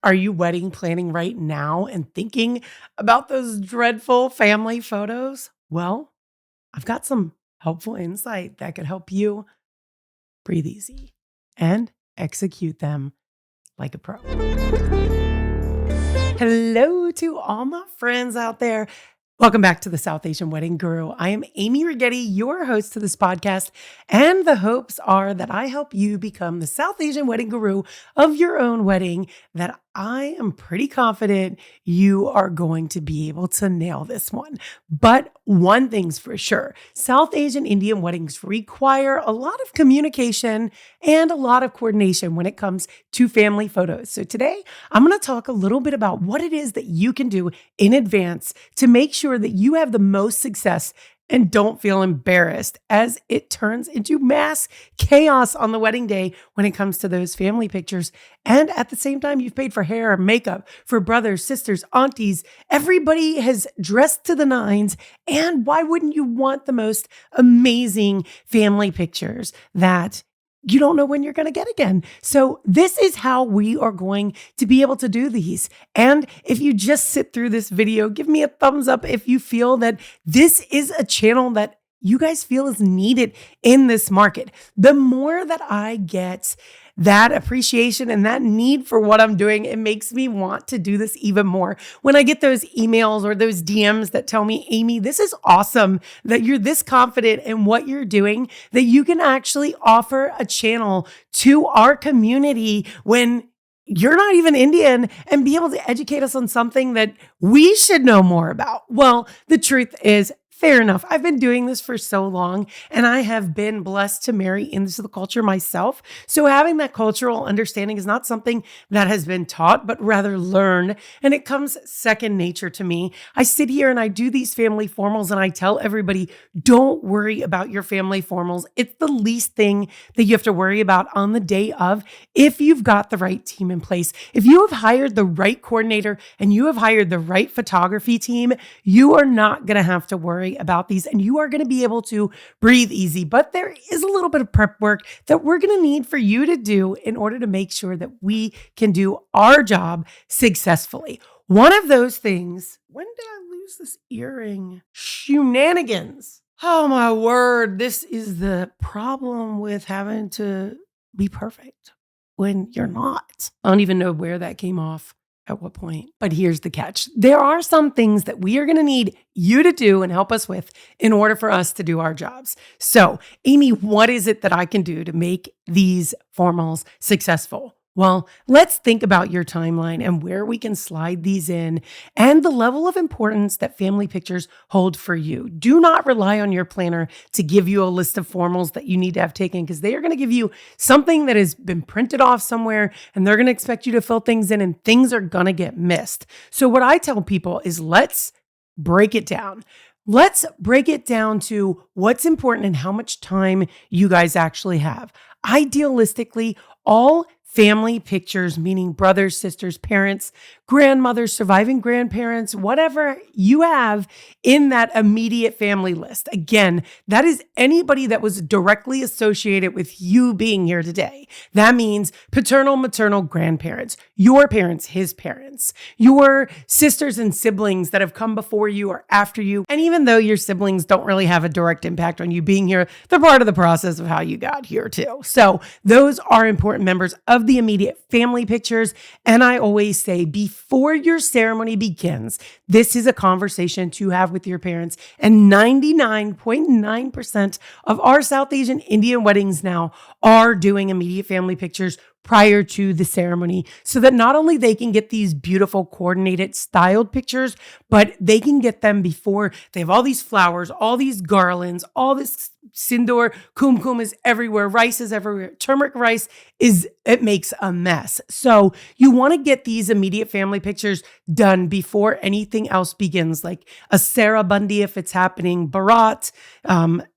Are you wedding planning right now and thinking about those dreadful family photos? Well, I've got some helpful insight that could help you breathe easy and execute them like a pro. Hello to all my friends out there. Welcome back to the South Asian Wedding Guru. I am Amy Rigetti, your host to this podcast, and the hopes are that I help you become the South Asian Wedding Guru of your own wedding, that I am pretty confident you are going to be able to nail this one. But one thing's for sure, South Asian Indian weddings require a lot of communication and a lot of coordination when it comes to family photos. So today, I'm going to talk a little bit about what it is that you can do in advance to make sure that you have the most success and don't feel embarrassed as it turns into mass chaos on the wedding day when it comes to those family pictures. And at the same time, you've paid for hair, makeup for brothers, sisters, aunties. Everybody has dressed to the nines. And why wouldn't you want the most amazing family pictures that you don't know when you're going to get again? So this is how we are going to be able to do these. And if you just sit through this video, give me a thumbs up if you feel that this is a channel that you guys feel is needed in this market. The more that I get that appreciation and that need for what I'm doing, it makes me want to do this even more. When I get those emails or those DMs that tell me, Amy, this is awesome that you're this confident in what you're doing, that you can actually offer a channel to our community when you're not even Indian, and be able to educate us on something that we should know more about. Well, the truth is, fair enough. I've been doing this for so long, and I have been blessed to marry into the culture myself. So having that cultural understanding is not something that has been taught, but rather learned. And it comes second nature to me. I sit here and I do these family formals, and I tell everybody, don't worry about your family formals. It's the least thing that you have to worry about on the day of, if you've got the right team in place. If you have hired the right coordinator and you have hired the right photography team, you are not going to have to worry about these, and you are going to be able to breathe easy. But there is a little bit of prep work that we're going to need for you to do in order to make sure that we can do our job successfully. One of those things, when did I lose this earring? Shenanigans. Oh my word. This is the problem with having to be perfect when you're not. I don't even know where that came off at what point. But here's the catch. There are some things that we are going to need you to do and help us with in order for us to do our jobs. So, Amy, what is it that I can do to make these formals successful? Well, let's think about your timeline and where we can slide these in and the level of importance that family pictures hold for you. Do not rely on your planner to give you a list of formals that you need to have taken, because they are going to give you something that has been printed off somewhere, and they're going to expect you to fill things in, and things are going to get missed. So what I tell people is, let's break it down. Let's break it down to what's important and how much time you guys actually have. Idealistically, all family pictures, meaning brothers, sisters, parents, grandmothers, surviving grandparents, whatever you have in that immediate family list. Again, that is anybody that was directly associated with you being here today. That means paternal, maternal, grandparents, your parents, his parents, your sisters and siblings that have come before you or after you. And even though your siblings don't really have a direct impact on you being here, they're part of the process of how you got here too. So those are important members of the immediate family pictures. And I always say, before your ceremony begins, this is a conversation to have with your parents. And 99.9% of our South Asian Indian weddings now are doing immediate family pictures prior to the ceremony, so that not only they can get these beautiful coordinated styled pictures, but they can get them before they have all these flowers, all these garlands, all this sindoor, kumkum is everywhere, rice is everywhere, turmeric rice it makes a mess. So you want to get these immediate family pictures done before anything else begins, like a Sarah Bundy if it's happening, Bharat,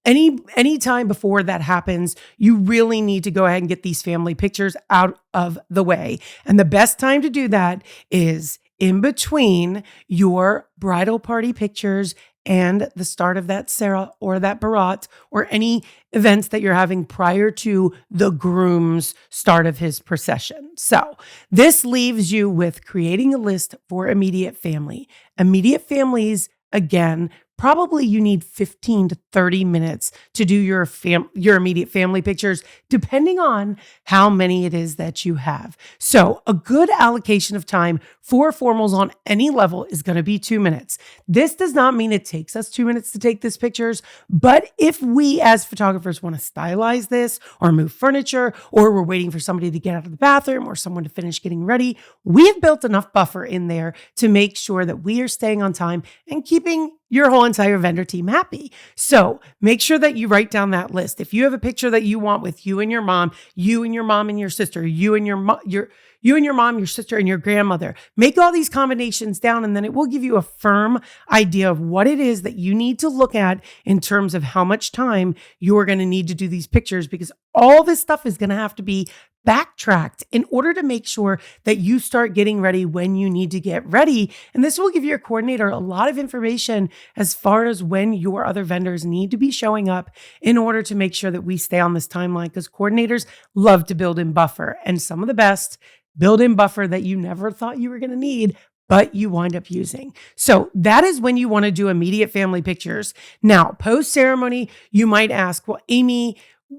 any time before that happens, you really need to go ahead and get these family pictures out of the way. And the best time to do that is in between your bridal party pictures and the start of that Sarah or that Barat or any events that you're having prior to the groom's start of his procession. So this leaves you with creating a list for immediate family. Immediate families, again, probably you need 15 to 30 minutes to do your immediate family pictures, depending on how many it is that you have. So a good allocation of time for formals on any level is going to be 2 minutes. This does not mean it takes us 2 minutes to take these pictures, but if we as photographers want to stylize this or move furniture, or we're waiting for somebody to get out of the bathroom or someone to finish getting ready, we've built enough buffer in there to make sure that we are staying on time and keeping your whole entire vendor team happy. So make sure that you write down that list. If you have a picture that you want with you and your mom, you and your mom and your sister, you and your mom, your sister, and your grandmother, make all these combinations down, and then it will give you a firm idea of what it is that you need to look at in terms of how much time you're going to need to do these pictures, because all this stuff is going to have to be backtracked in order to make sure that you start getting ready when you need to get ready. And this will give your coordinator a lot of information as far as when your other vendors need to be showing up in order to make sure that we stay on this timeline, because coordinators love to build in buffer, and some of the best build in buffer that you never thought you were going to need, but you wind up using. So that is when you want to do immediate family pictures. Now, post ceremony, you might ask, well, Amy,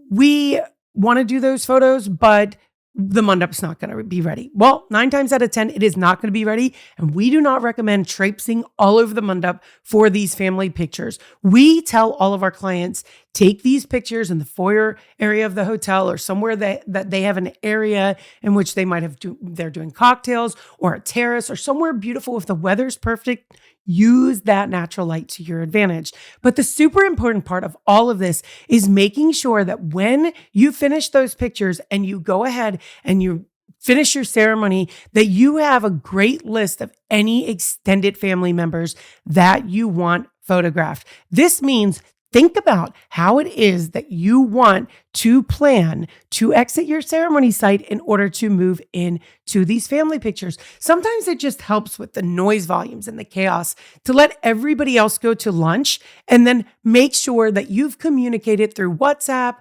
we want to do those photos, but the mandap's not going to be ready. Well, 9 times out of 10, it is not going to be ready. And we do not recommend traipsing all over the mandap for these family pictures. We tell all of our clients, take these pictures in the foyer area of the hotel or somewhere that they have an area in which they might have they're doing cocktails, or a terrace or somewhere beautiful. If the weather's perfect, use that natural light to your advantage. But the super important part of all of this is making sure that when you finish those pictures and you go ahead and you finish your ceremony, that you have a great list of any extended family members that you want photographed. This means think about how it is that you want to plan to exit your ceremony site in order to move into these family pictures. Sometimes it just helps with the noise volumes and the chaos to let everybody else go to lunch, and then make sure that you've communicated through WhatsApp.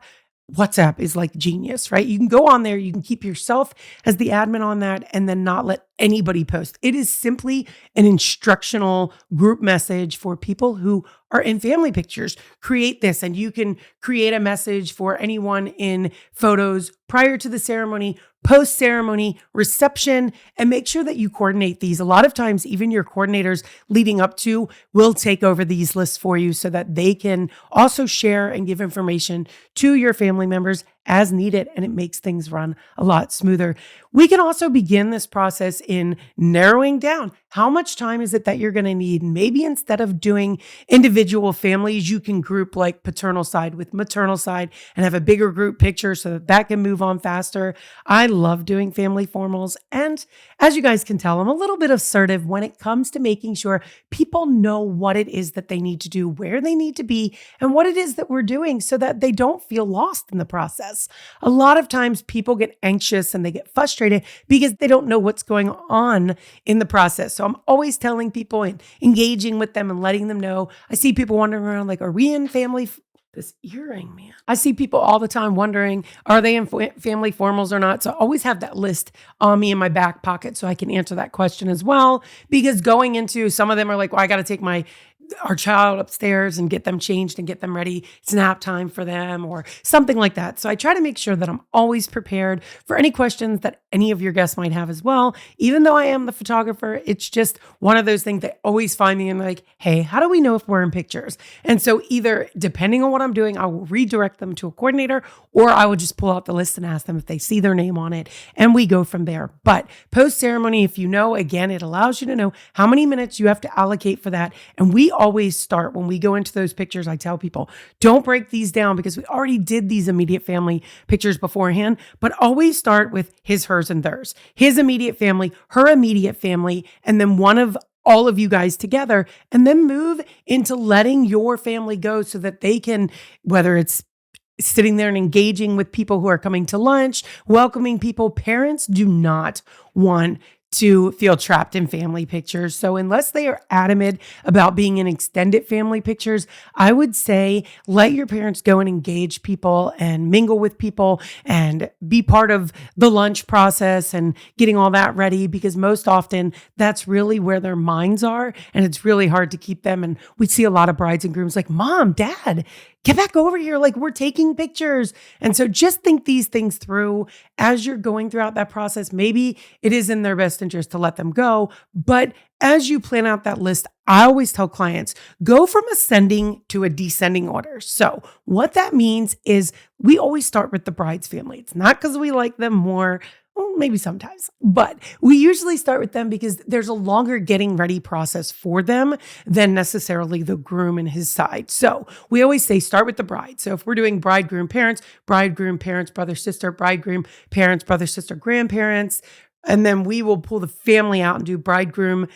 WhatsApp is like genius, right? You can go on there, you can keep yourself as the admin on that, and then not let anybody post. It is simply an instructional group message for people who are in family pictures. Create this, and you can create a message for anyone in photos prior to the ceremony, post-ceremony, reception, and make sure that you coordinate these. A lot of times, even your coordinators leading up to will take over these lists for you so that they can also share and give information to your family members as needed, and it makes things run a lot smoother. We can also begin this process in narrowing down how much time is it that you're going to need. Maybe instead of doing individual families, you can group like paternal side with maternal side and have a bigger group picture so that that can move on faster. I love doing family formals, and as you guys can tell, I'm a little bit assertive when it comes to making sure people know what it is that they need to do, where they need to be, and what it is that we're doing so that they don't feel lost in the process. A lot of times people get anxious and they get frustrated because they don't know what's going on in the process. So I'm always telling people and engaging with them and letting them know. I see people wandering around like, are we in family? This earring, man. I see people all the time wondering, are they in family formals or not? So I always have that list on me in my back pocket so I can answer that question as well. Because going into, some of them are like, well, I got to take our child upstairs and get them changed and get them ready. It's nap time for them or something like that. So I try to make sure that I'm always prepared for any questions that any of your guests might have as well. Even though I am the photographer, it's just one of those things that always find me and like, hey, how do we know if we're in pictures? And so either depending on what I'm doing, I will redirect them to a coordinator, or I will just pull out the list and ask them if they see their name on it, and we go from there. But post-ceremony, if you know, again, it allows you to know how many minutes you have to allocate for that. And we always start when we go into those pictures. I tell people, don't break these down because we already did these immediate family pictures beforehand, but always start with his, hers, and theirs. His immediate family, her immediate family, and then one of all of you guys together, and then move into letting your family go so that they can, whether it's sitting there and engaging with people who are coming to lunch, welcoming people. Parents do not want to feel trapped in family pictures. So unless they are adamant about being in extended family pictures, I would say let your parents go and engage people and mingle with people and be part of the lunch process and getting all that ready, because most often that's really where their minds are. And it's really hard to keep them. And we see a lot of brides and grooms like, Mom, Dad, get back over here. Like, we're taking pictures. And so just think these things through as you're going throughout that process. Maybe it is in their best interest to let them go. But as you plan out that list, I always tell clients, go from ascending to a descending order. So what that means is we always start with the bride's family. It's not because we like them more. Well, maybe sometimes, but we usually start with them because there's a longer getting ready process for them than necessarily the groom and his side. So we always say start with the bride. So if we're doing bridegroom, parents, brother, sister, bridegroom, parents, brother, sister, grandparents, and then we will pull the family out and do bridegroom,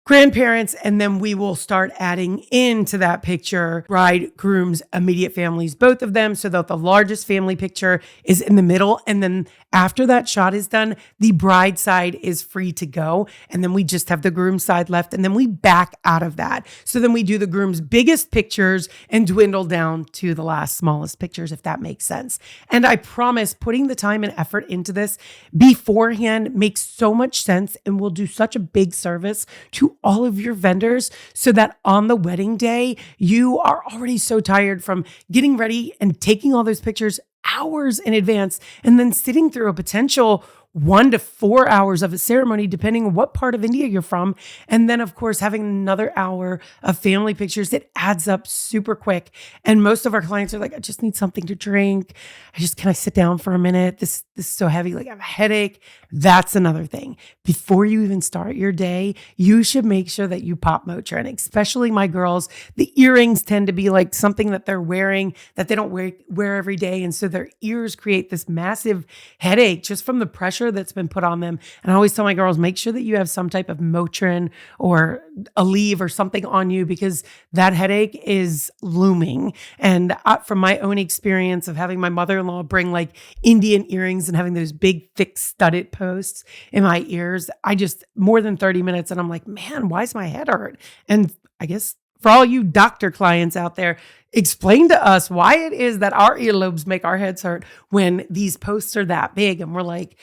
grandparents, and then we will start adding into that picture bridegroom's immediate families, both of them, so that the largest family picture is in the middle. And then after that shot is done, the bride side is free to go. And then we just have the groom side left. And then we back out of that. So then we do the groom's biggest pictures and dwindle down to the last smallest pictures, if that makes sense. And I promise putting the time and effort into this beforehand makes so much sense and will do such a big service to all of your vendors, so that on the wedding day, you are already so tired from getting ready and taking all those pictures hours in advance, and then sitting through a potential 1 to 4 hours of a ceremony, depending on what part of India you're from. And then, of course, having another hour of family pictures, it adds up super quick. And most of our clients are like, I just need something to drink. Can I sit down for a minute? This is so heavy. Like, I have a headache. That's another thing. Before you even start your day, you should make sure that you pop Motrin, especially my girls. The earrings tend to be like something that they're wearing that they don't wear every day. And so their ears create this massive headache just from the pressure that's been put on them. And I always tell my girls, make sure that you have some type of Motrin or Aleve or something on you, because that headache is looming. And from my own experience of having my mother-in-law bring like Indian earrings and having those big, thick studded posts in my ears, I just more than 30 minutes. And I'm like, man, why is my head hurt? And I guess for all you doctor clients out there, explain to us why it is that our earlobes make our heads hurt when these posts are that big. And we're like,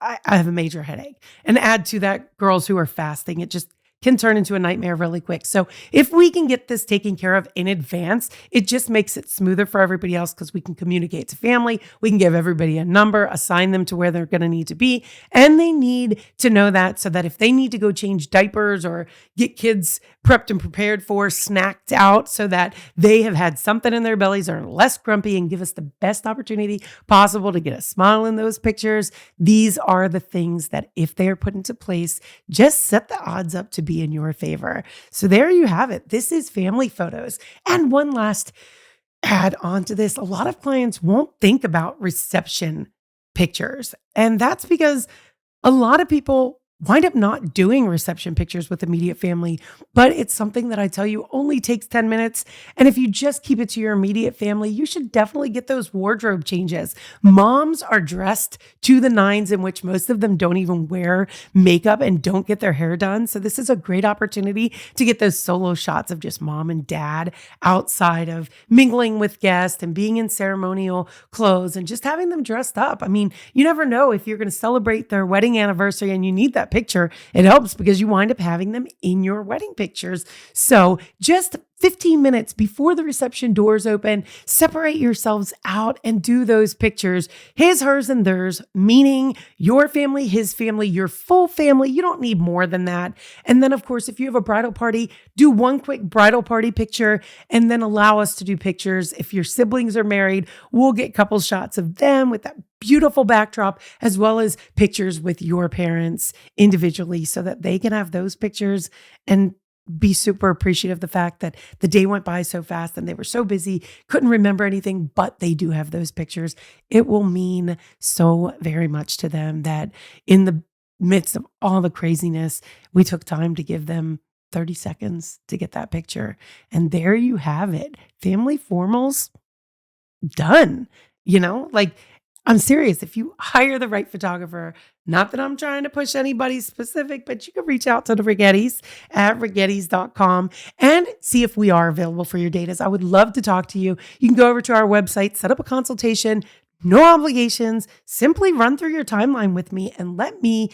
I have a major headache. And add to that, girls who are fasting, it just can turn into a nightmare really quick. So if we can get this taken care of in advance, it just makes it smoother for everybody else, because we can communicate to family. We can give everybody a number, assign them to where they're going to need to be. And they need to know that, so that if they need to go change diapers or get kids prepped and prepared for, snacked out, so that they have had something in their bellies, are less grumpy and give us the best opportunity possible to get a smile in those pictures. These are the things that, if they are put into place, just set the odds up to be in your favor. So there you have it. This is family photos. And one last add on to this, a lot of clients won't think about reception pictures. And that's because a lot of people wind up not doing reception pictures with immediate family, but it's something that I tell you only takes 10 minutes. And if you just keep it to your immediate family, you should definitely get those wardrobe changes. Moms are dressed to the nines, in which most of them don't even wear makeup and don't get their hair done. So this is a great opportunity to get those solo shots of just mom and dad outside of mingling with guests and being in ceremonial clothes and just having them dressed up. I mean, you never know if you're going to celebrate their wedding anniversary and you need that picture. It helps because you wind up having them in your wedding pictures. So just 15 minutes before the reception doors open, separate yourselves out and do those pictures. His, hers, and theirs, meaning your family, his family, your full family. You don't need more than that. And then, of course, if you have a bridal party, do one quick bridal party picture and then allow us to do pictures. If your siblings are married, we'll get couple shots of them with that beautiful backdrop, as well as pictures with your parents individually, so that they can have those pictures and be super appreciative of the fact that the day went by so fast and they were so busy, couldn't remember anything, but they do have those pictures. It will mean so very much to them that in the midst of all the craziness, we took time to give them 30 seconds to get that picture. And there you have it. Family formals done. Like, I'm serious. If you hire the right photographer, not that I'm trying to push anybody specific, but you can reach out to the Rigettis at rigettis.com and see if we are available for your datas. I would love to talk to you. You can go over to our website, set up a consultation, no obligations, simply run through your timeline with me and let me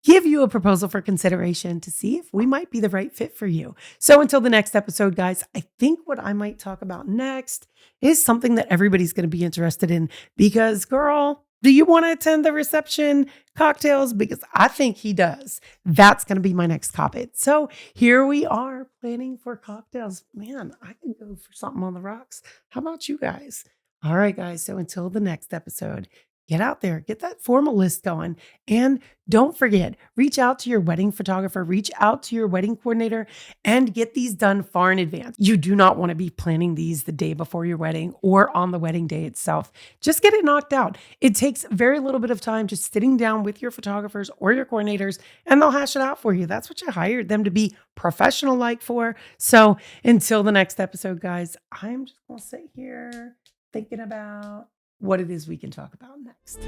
give you a proposal for consideration to see if we might be the right fit for you. So until the next episode, guys, I think what I might talk about next is something that everybody's going to be interested in because, girl, do you want to attend the reception cocktails? Because I think he does. That's going to be my next topic. So here we are planning for cocktails. Man, I could go for something on the rocks. How about you guys? All right, guys. So until the next episode, get out there, get that formal list going. And don't forget, reach out to your wedding photographer, reach out to your wedding coordinator, and get these done far in advance. You do not want to be planning these the day before your wedding or on the wedding day itself. Just get it knocked out. It takes very little bit of time just sitting down with your photographers or your coordinators, and they'll hash it out for you. That's what you hired them to be professional like for. So until the next episode, guys, I'm just going to sit here thinking about what it is we can talk about next.